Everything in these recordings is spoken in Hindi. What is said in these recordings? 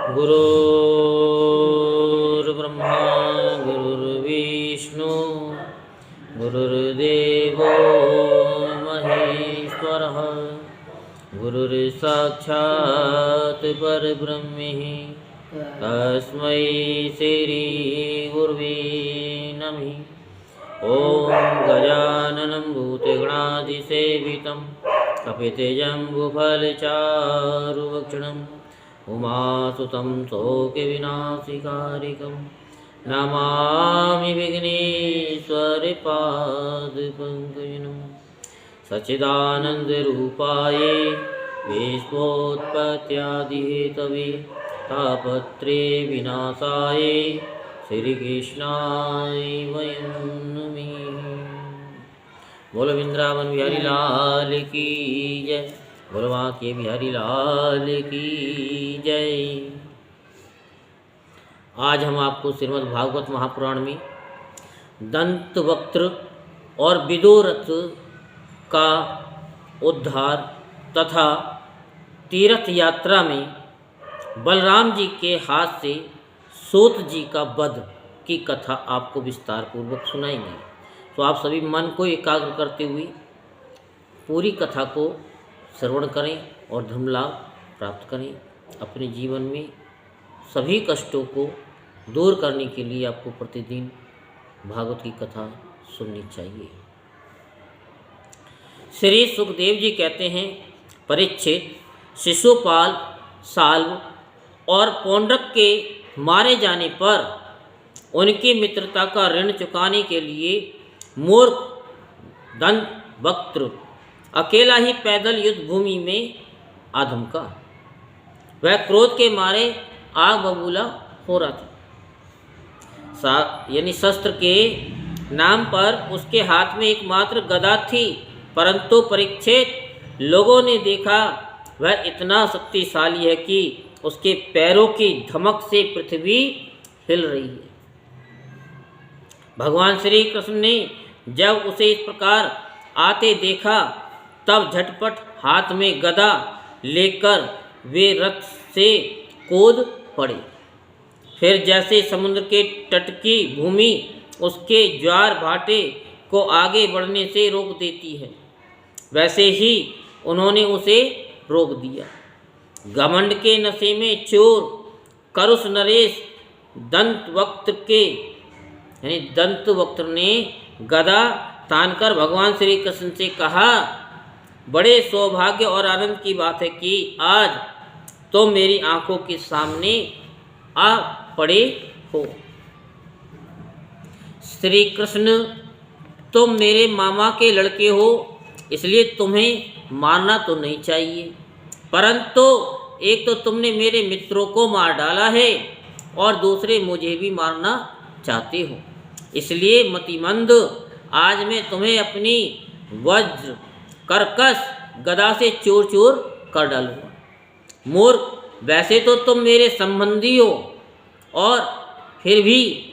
गुरुर्ब्रह्मा गुरुर्विष्णु गुरुर्देवो महेश्वरः गुरुर्साक्षात् परब्रह्म तस्मै श्री गुरुवे नमः। ओम गजाननं भूतगणाधिसेवितं कपितजम्बुफलचारुभक्षणं उमासुतं शोकविनाशकारिकं नमामि विघ्नेश्वरपादपङ्कजं। सच्चिदानन्दरूपाय विश्वोत्पत्त्यादिहेतवे तापत्रे विनाशाय श्रीकृष्णाय वयं नमः। बोलो वृंदावन बिहारी लाल की जय, बोलो बांके बिहारी लाल की जय। आज हम आपको श्रीमद् भागवत महापुराण में दंतवक्त्र और विदुरथ का उद्धार तथा तीर्थ यात्रा में बलराम जी के हाथ से सूत जी का वध की कथा आपको विस्तार पूर्वक सुनाएंगे। तो आप सभी मन को एकाग्र करते हुए पूरी कथा को श्रवण करें और धर्म लाभ प्राप्त करें। अपने जीवन में सभी कष्टों को दूर करने के लिए आपको प्रतिदिन भागवत की कथा सुननी चाहिए। श्री सुखदेव जी कहते हैं, परीक्षित, शिशुपाल, साल्व और पौंड्रक के मारे जाने पर उनकी मित्रता का ऋण चुकाने के लिए मूर्ख दंतवक्त्र अकेला ही पैदल युद्ध भूमि में आधमका। वह क्रोध के मारे आग बबूला हो रहा था। यानी शस्त्र के नाम पर उसके हाथ में एकमात्र गदा थी, परंतु परीक्षित लोगों ने देखा वह इतना शक्तिशाली है कि उसके पैरों की धमक से पृथ्वी हिल रही है। भगवान श्री कृष्ण ने जब उसे इस प्रकार आते देखा तब झटपट हाथ में गदा लेकर वे रथ से कूद पड़े। फिर जैसे समुद्र के तट की भूमि उसके ज्वार भाटे को आगे बढ़ने से रोक देती है, वैसे ही उन्होंने उसे रोक दिया। घमंड के नशे में चोर करुष नरेश दंतवक्त्र ने गदा तानकर भगवान श्री कृष्ण से कहा, बड़े सौभाग्य और आनंद की बात है कि आज तो मेरी आंखों के सामने आ पड़े हो। श्री कृष्ण, तुम मेरे मामा के लड़के हो, इसलिए तुम्हें मारना तो नहीं चाहिए, परंतु एक तो तुमने मेरे मित्रों को मार डाला है और दूसरे मुझे भी मारना चाहते हो। इसलिए मतिमंद, आज मैं तुम्हें अपनी वज्र कर्कश गदा से चूर चूर कर डालूंगा। मूर्ख, वैसे तो तुम मेरे संबंधी हो और फिर भी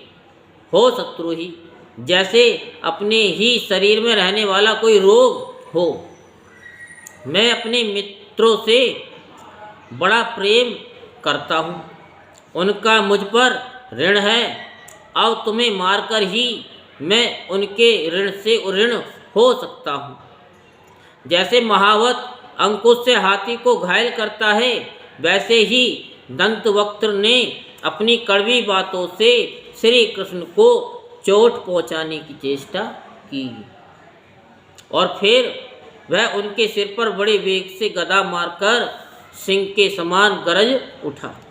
हो शत्रु ही, जैसे अपने ही शरीर में रहने वाला कोई रोग हो। मैं अपने मित्रों से बड़ा प्रेम करता हूँ, उनका मुझ पर ऋण है। अब तुम्हें मारकर ही मैं उनके ऋण से ऋण हो सकता हूँ। जैसे महावत अंकुश से हाथी को घायल करता है, वैसे ही दंतवक्त्र ने अपनी कड़वी बातों से श्री कृष्ण को चोट पहुँचाने की चेष्टा की और फिर वह उनके सिर पर बड़े वेग से गदा मारकर सिंह के समान गरज उठा।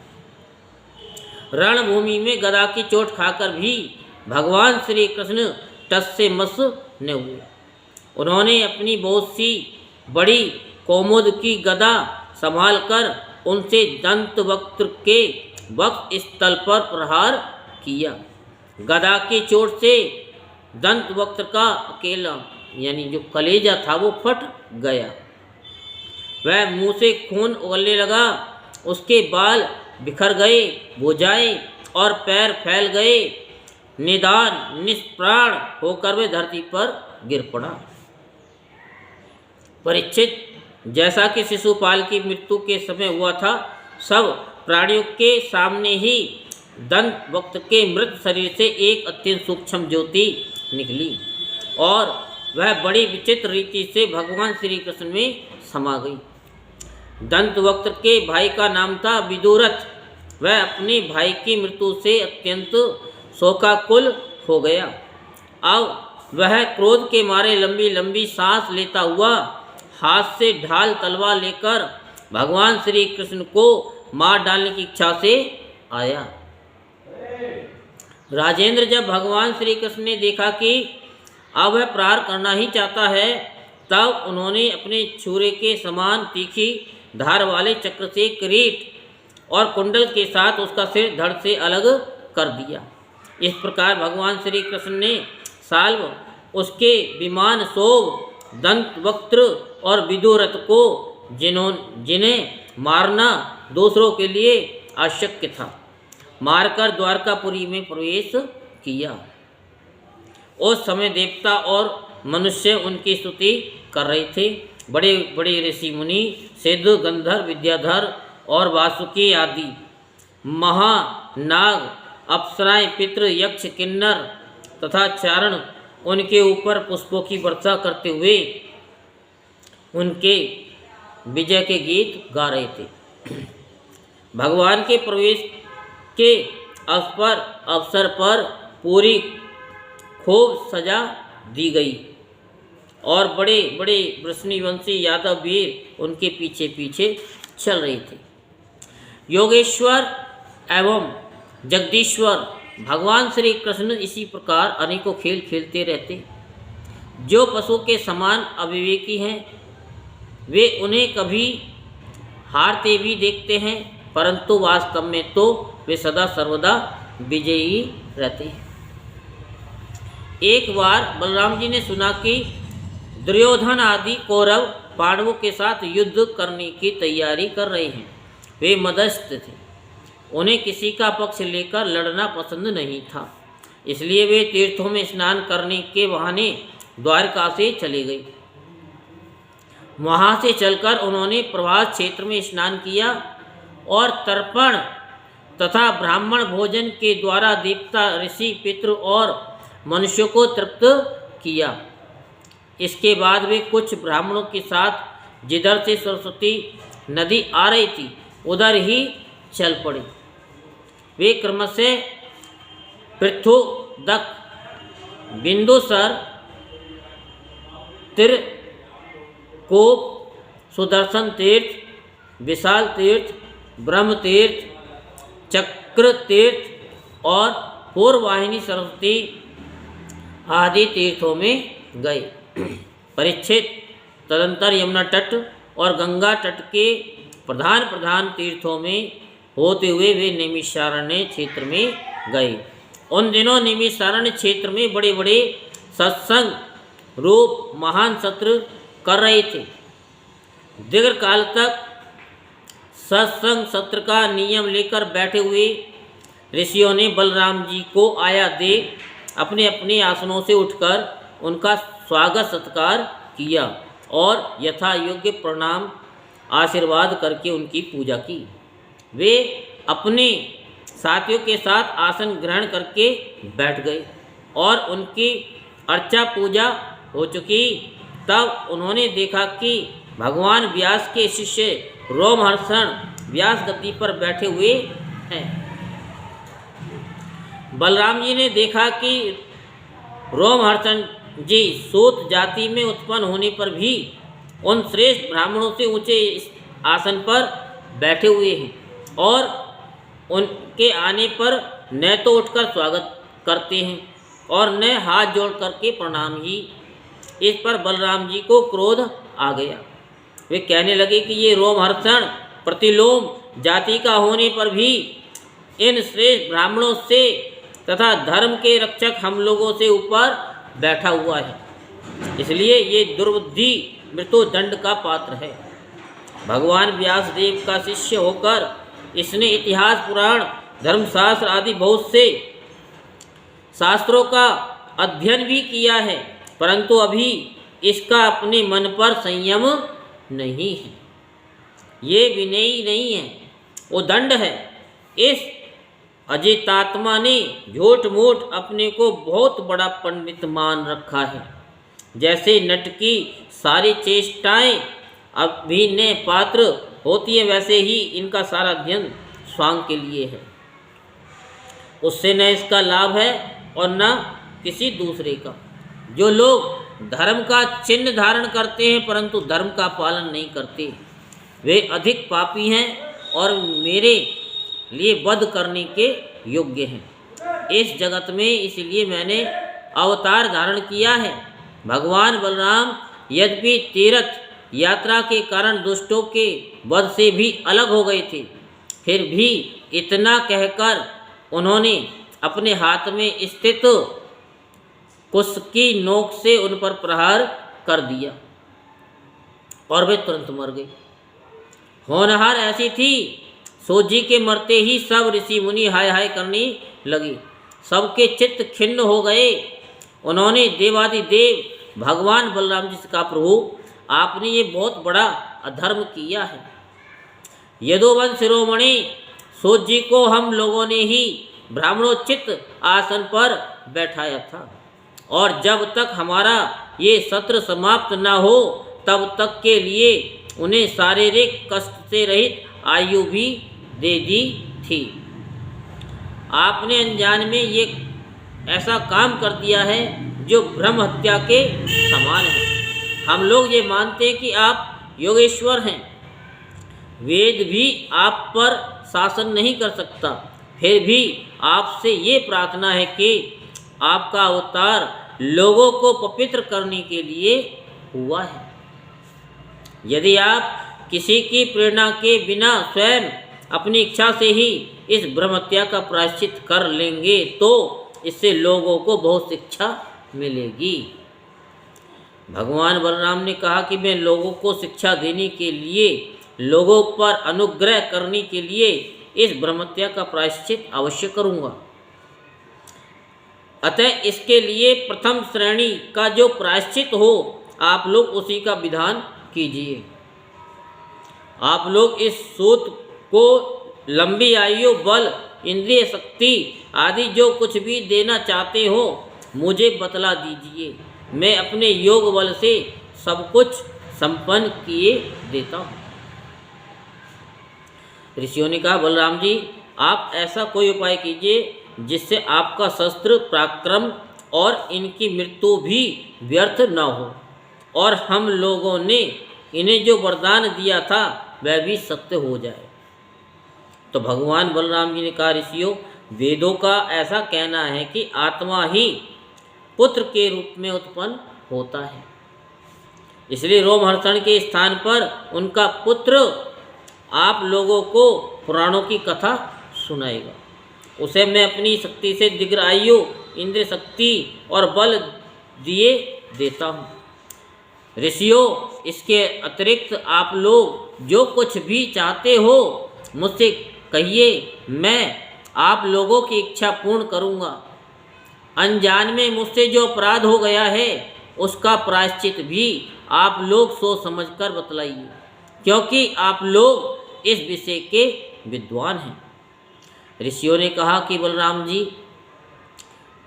रणभूमि में गदा की चोट खाकर भी भगवान श्री कृष्ण टस से मस न हुए। उन्होंने अपनी बहुत सी बड़ी कौमुद की गदा संभालकर उनसे दंतवक्त्र के वक्ष स्थल पर प्रहार किया। गदा की चोट से दंतवक्त्र का अकेला यानी जो कलेजा था वो फट गया। वह मुंह से खून उगलने लगा, उसके बाल बिखर गए, भुजाएं और पैर फैल गए। निदान निष्प्राण होकर वे धरती पर गिर पड़ा। परीक्षित, जैसा कि शिशुपाल की मृत्यु के समय हुआ था, सब प्राणियों के सामने ही दंत वक्त के मृत शरीर से एक अत्यंत सूक्ष्म ज्योति निकली और वह बड़ी विचित्र रीति से भगवान श्री कृष्ण में समा गई। दंत वक्त के भाई का नाम था विदुरथ। वह अपने भाई की मृत्यु से अत्यंत शोकाकुल हो गया। अब वह क्रोध के मारे लंबी लंबी सांस लेता हुआ हाथ से ढाल तलवार लेकर भगवान श्री कृष्ण को मार डालने की इच्छा से आया। राजेंद्र जब भगवान श्री कृष्ण ने देखा कि अब वह प्रहार करना ही चाहता है, तब उन्होंने अपने छुरे के समान तीखी धार वाले चक्र से किरीट और कुंडल के साथ उसका सिर धड़ से अलग कर दिया। इस प्रकार भगवान श्री कृष्ण ने साल्व, उसके विमान शोभ, दंत वक्त्र और विदुरथ को जिन्हें मारना दूसरों के लिए अशक्य था, मारकर द्वारकापुरी में प्रवेश किया। उस समय देवता और मनुष्य उनकी स्तुति कर रहे थे। बड़े बड़े ऋषि मुनि, सिद्ध, गंधर्व, विद्याधर और वासुकी आदि महानाग, अप्सराएं, पितृ, यक्ष, किन्नर तथा चारण उनके ऊपर पुष्पों की वर्षा करते हुए उनके विजय के गीत गा रहे थे। भगवान के प्रवेश के अवसर पर पूरी खूब सजा दी गई और बड़े बड़े वृष्णिवंशी यादव वीर उनके पीछे पीछे चल रहे थे। योगेश्वर एवं जगदीश्वर भगवान श्री कृष्ण इसी प्रकार अनेकों खेल खेलते रहते। जो पशु के समान अविवेकी हैं, वे उन्हें कभी हारते भी देखते हैं, परंतु वास्तव में तो वे सदा सर्वदा विजयी रहते हैं। एक बार बलराम जी ने सुना कि दुर्योधन आदि कौरव पांडवों के साथ युद्ध करने की तैयारी कर रहे हैं। वे मदस्थ थे, उन्हें किसी का पक्ष लेकर लड़ना पसंद नहीं था, इसलिए वे तीर्थों में स्नान करने के बहाने द्वारका से चले गए। वहाँ से चलकर उन्होंने प्रभास क्षेत्र में स्नान किया और तर्पण तथा ब्राह्मण भोजन के द्वारा देवता, ऋषि, पितृ और मनुष्यों को तृप्त किया। इसके बाद वे कुछ ब्राह्मणों के साथ जिधर से सरस्वती नदी आ रही थी उधर ही चल पड़े। वे क्रमशः पृथुदक, बिंदुसर, त्रिकोप, सुदर्शन तीर्थ, विशाल तीर्थ, ब्रह्म तीर्थ, चक्र तीर्थ और पूर्ववाहिनी सरस्वती आदि तीर्थों में गए। परीक्षित तदंतर यमुना तट और गंगा तट के प्रधान प्रधान तीर्थों में होते हुए वे नैमिषारण्य क्षेत्र में गए। उन दिनों नैमिषारण्य क्षेत्र में बड़े बड़े सत्संग रूप महान सत्र कर रहे थे। दीर्घ काल तक सत्संग सत्र का नियम लेकर बैठे हुए ऋषियों ने बलराम जी को आया देख अपने अपने आसनों से उठकर उनका स्वागत सत्कार किया और यथा योग्य प्रणाम आशीर्वाद करके उनकी पूजा की। वे अपने साथियों के साथ आसन ग्रहण करके बैठ गए और उनकी अर्चा पूजा हो चुकी। तब उन्होंने देखा कि भगवान व्यास के शिष्य रोमहर्षण व्यास गद्दी पर बैठे हुए हैं। बलराम जी ने देखा कि रोमहर्षण जी सूत जाति में उत्पन्न होने पर भी उन श्रेष्ठ ब्राह्मणों से ऊंचे आसन पर बैठे हुए हैं और उनके आने पर न तो उठकर स्वागत करते हैं और न हाथ जोड़ करके प्रणाम ही। इस पर बलराम जी को क्रोध आ गया। वे कहने लगे कि ये रोमहर्षण प्रतिलोम जाति का होने पर भी इन श्रेष्ठ ब्राह्मणों से तथा धर्म के रक्षक हम लोगों से ऊपर बैठा हुआ है, इसलिए ये दुर्बुद्धि मृत्यु दंड का पात्र है। भगवान व्यासदेव का शिष्य होकर इसने इतिहास, पुराण, धर्मशास्त्र आदि बहुत से शास्त्रों का अध्ययन भी किया है, परंतु अभी इसका अपने मन पर संयम नहीं है। ये विनयी नहीं है, वो दंड है। इस अजितात्मा ने झूठ मूठ अपने को बहुत बड़ा पंडित मान रखा है। जैसे नट की सारी चेष्टाएं अभिनय पात्र होती है, वैसे ही इनका सारा अध्ययन स्वांग के लिए है। उससे न इसका लाभ है और न किसी दूसरे का। जो लोग धर्म का चिन्ह धारण करते हैं परंतु धर्म का पालन नहीं करते, वे अधिक पापी हैं और मेरे लिए वध करने के योग्य हैं इस जगत में। इसलिए मैंने अवतार धारण किया है। भगवान बलराम यद्यपि तीर्थ यात्रा के कारण दुष्टों के वध से भी अलग हो गए थे, फिर भी इतना कहकर उन्होंने अपने हाथ में स्थित कुश की नोक से उन पर प्रहार कर दिया और वे तुरंत मर गए। होनहार ऐसी थी, सोजी के मरते ही सब ऋषि मुनि हाय हाय करने लगे। सबके चित्त खिन्न हो गए। उन्होंने देवादिदेव भगवान बलराम जी से कहा, प्रभु आपने ये बहुत बड़ा अधर्म किया है। यदुवंश शिरोमणि सूत जी को हम लोगों ने ही ब्राह्मणोचित आसन पर बैठाया था और जब तक हमारा ये सत्र समाप्त न हो तब तक के लिए उन्हें शारीरिक कष्ट से रहित आयु भी दे दी थी। आपने अनजान में ये ऐसा काम कर दिया है जो ब्रह्म हत्या के समान है। हम लोग ये मानते हैं कि आप योगेश्वर हैं। वेद भी आप पर शासन नहीं कर सकता, फिर भी आपसे ये प्रार्थना है कि आपका अवतार लोगों को पवित्र करने के लिए हुआ है। यदि आप किसी की प्रेरणा के बिना स्वयं अपनी इच्छा से ही इस ब्रह्महत्या का प्रायश्चित कर लेंगे तो इससे लोगों को बहुत शिक्षा मिलेगी। भगवान बलराम ने कहा कि मैं लोगों को शिक्षा देने के लिए, लोगों पर अनुग्रह करने के लिए इस ब्रह्महत्या का प्रायश्चित अवश्य करूंगा। अतः इसके लिए प्रथम श्रेणी का जो प्रायश्चित हो आप लोग उसी का विधान कीजिए। आप लोग इस सूत को लंबी आयु, बल, इंद्रिय शक्ति आदि जो कुछ भी देना चाहते हो मुझे बतला दीजिए। मैं अपने योग बल से सब कुछ संपन्न किए देता हूँ। ऋषियों ने कहा, बलराम जी आप ऐसा कोई उपाय कीजिए जिससे आपका शस्त्र पराक्रम और इनकी मृत्यु भी व्यर्थ न हो और हम लोगों ने इन्हें जो वरदान दिया था वह भी सत्य हो जाए। तो भगवान बलराम जी ने कहा, ऋषियों वेदों का ऐसा कहना है कि आत्मा ही पुत्र के रूप में उत्पन्न होता है, इसलिए रोमहर्षण के स्थान पर उनका पुत्र आप लोगों को पुराणों की कथा सुनाएगा। उसे मैं अपनी शक्ति से दीर्घ आयु, इंद्रिय शक्ति और बल दिए देता हूँ। ऋषियों इसके अतिरिक्त आप लोग जो कुछ भी चाहते हो मुझसे कहिए, मैं आप लोगों की इच्छा पूर्ण करूँगा। अनजान में मुझसे जो अपराध हो गया है उसका प्रायश्चित भी आप लोग सोच समझकर बतलाइए, क्योंकि आप लोग इस विषय के विद्वान हैं। ऋषियों ने कहा कि बलराम जी,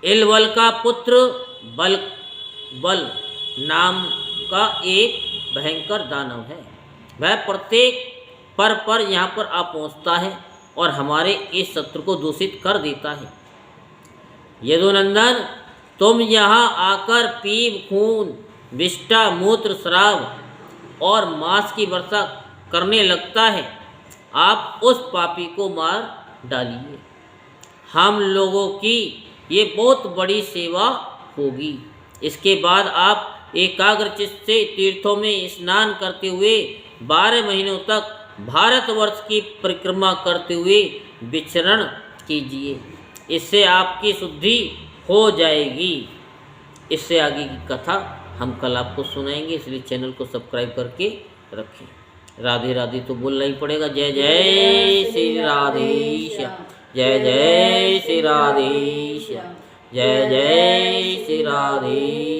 इलवल का पुत्र बल नाम का एक भयंकर दानव है। वह प्रत्येक पर यहाँ पर आ पहुँचता है और हमारे इस शत्रु को दूषित कर देता है। यदुनंदन तुम यहाँ आकर पीप, खून, विष्ठा, मूत्र, श्राव और मांस की वर्षा करने लगता है। आप उस पापी को मार डालिए। हम लोगों की ये बहुत बड़ी सेवा होगी। इसके बाद आप एकाग्रचित्त से तीर्थों में स्नान करते हुए 12 महीनों तक भारतवर्ष की परिक्रमा करते हुए विचरण कीजिए। इससे आपकी शुद्धि हो जाएगी। इससे आगे की कथा हम कल आपको सुनाएंगे, इसलिए चैनल को सब्सक्राइब करके रखें। राधे राधे तो बोलना ही पड़ेगा। जय जय श्री राधेश्याम, जय जय श्री राधेश्याम, जय जय श्री राधे।